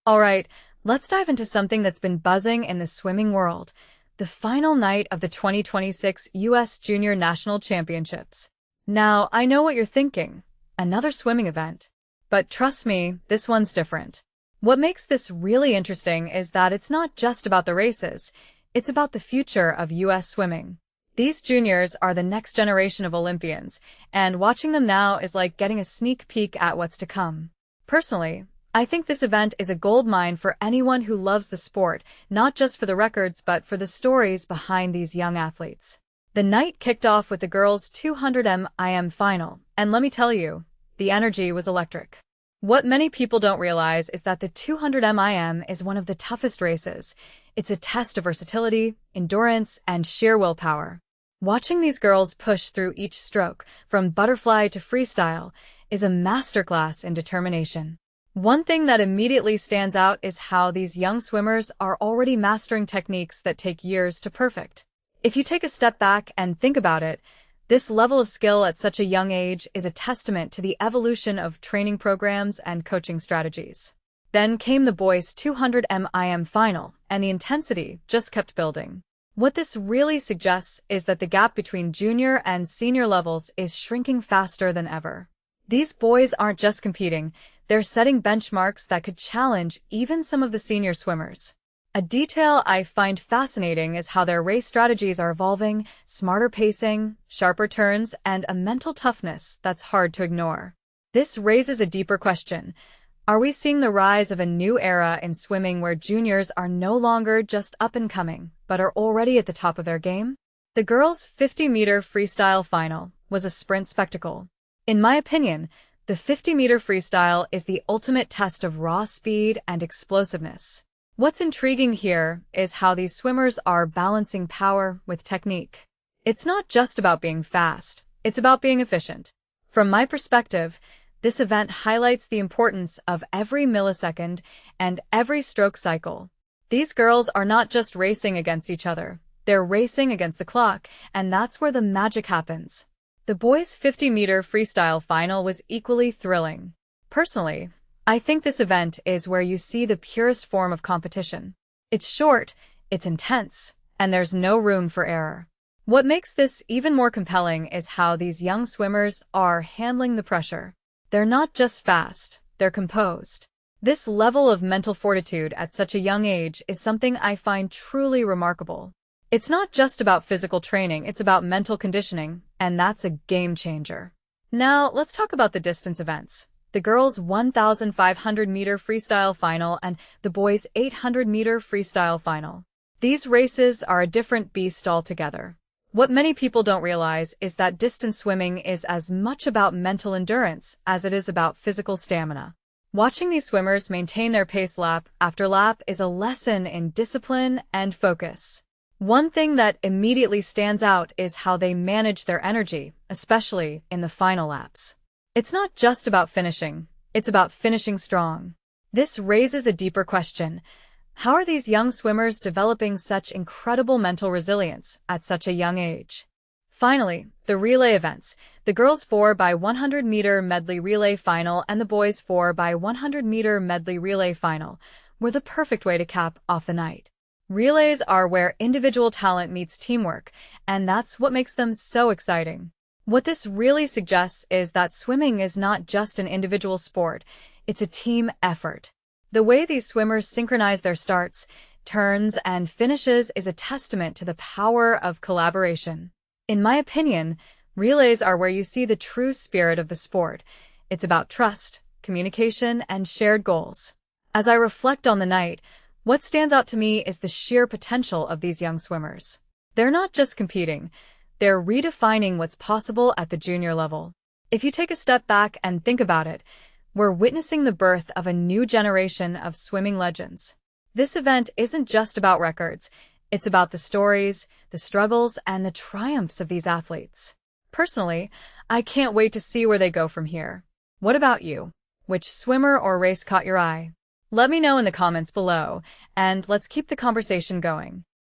Alright, let's dive into something that's been buzzing in the swimming world. The final night of the 2026 U.S. Junior National Championships. Now, I know what you're thinking. Another swimming event. But trust me, this one's different. What makes this really interesting is that it's not just about the races. It's about the future of U.S. swimming. These juniors are the next generation of Olympians, and watching them now is like getting a sneak peek at what's to come. Personally, I think this event is a goldmine for anyone who loves the sport, not just for the records but for the stories behind these young athletes. The night kicked off with the girls' 200 IM final, and let me tell you, the energy was electric. What many people don't realize is that the 200 IM is one of the toughest races. It's a test of versatility, endurance, and sheer willpower. Watching these girls push through each stroke, from butterfly to freestyle, is a masterclass in determination. One thing that immediately stands out is how these young swimmers are already mastering techniques that take years to perfect. If you take a step back and think about it, this level of skill at such a young age is a testament to the evolution of training programs and coaching strategies. Then came the boys' 200 IM final, and the intensity just kept building. What this really suggests is that the gap between junior and senior levels is shrinking faster than ever. These boys aren't just competing, they're setting benchmarks that could challenge even some of the senior swimmers. A detail I find fascinating is how their race strategies are evolving: smarter pacing, sharper turns, and a mental toughness that's hard to ignore. This raises a deeper question. Are we seeing the rise of a new era in swimming where juniors are no longer just up-and-coming, but are already at the top of their game? The girls' 50-meter freestyle final was a sprint spectacle. In my opinion, the 50-meter freestyle is the ultimate test of raw speed and explosiveness. What's intriguing here is how these swimmers are balancing power with technique. It's not just about being fast, it's about being efficient. From my perspective, this event highlights the importance of every millisecond and every stroke cycle. These girls are not just racing against each other, they're racing against the clock, and that's where the magic happens. The boys' 50-meter freestyle final was equally thrilling. Personally, I think this event is where you see the purest form of competition. It's short, it's intense, and there's no room for error. What makes this even more compelling is how these young swimmers are handling the pressure. They're not just fast, they're composed. This level of mental fortitude at such a young age is something I find truly remarkable. It's not just about physical training, it's about mental conditioning, and that's a game changer. Now, let's talk about the distance events. The girls' 1,500-meter freestyle final and the boys' 800-meter freestyle final. These races are a different beast altogether. What many people don't realize is that distance swimming is as much about mental endurance as it is about physical stamina. Watching these swimmers maintain their pace lap after lap is a lesson in discipline and focus. One thing that immediately stands out is how they manage their energy, especially in the final laps. It's not just about finishing, it's about finishing strong. This raises a deeper question. How are these young swimmers developing such incredible mental resilience at such a young age? Finally, the relay events. The girls' 4x100-meter medley relay final and the boys' 4x100-meter medley relay final were the perfect way to cap off the night. Relays are where individual talent meets teamwork, and that's what makes them so exciting. What this really suggests is that swimming is not just an individual sport, it's a team effort. The way these swimmers synchronize their starts, turns, and finishes is a testament to the power of collaboration. In my opinion, relays are where you see the true spirit of the sport. It's about trust, communication, and shared goals. As I reflect on the night, what stands out to me is the sheer potential of these young swimmers. They're not just competing, they're redefining what's possible at the junior level. If you take a step back and think about it, we're witnessing the birth of a new generation of swimming legends. This event isn't just about records, it's about the stories, the struggles, and the triumphs of these athletes. Personally, I can't wait to see where they go from here. What about you? Which swimmer or race caught your eye? Let me know in the comments below, and let's keep the conversation going.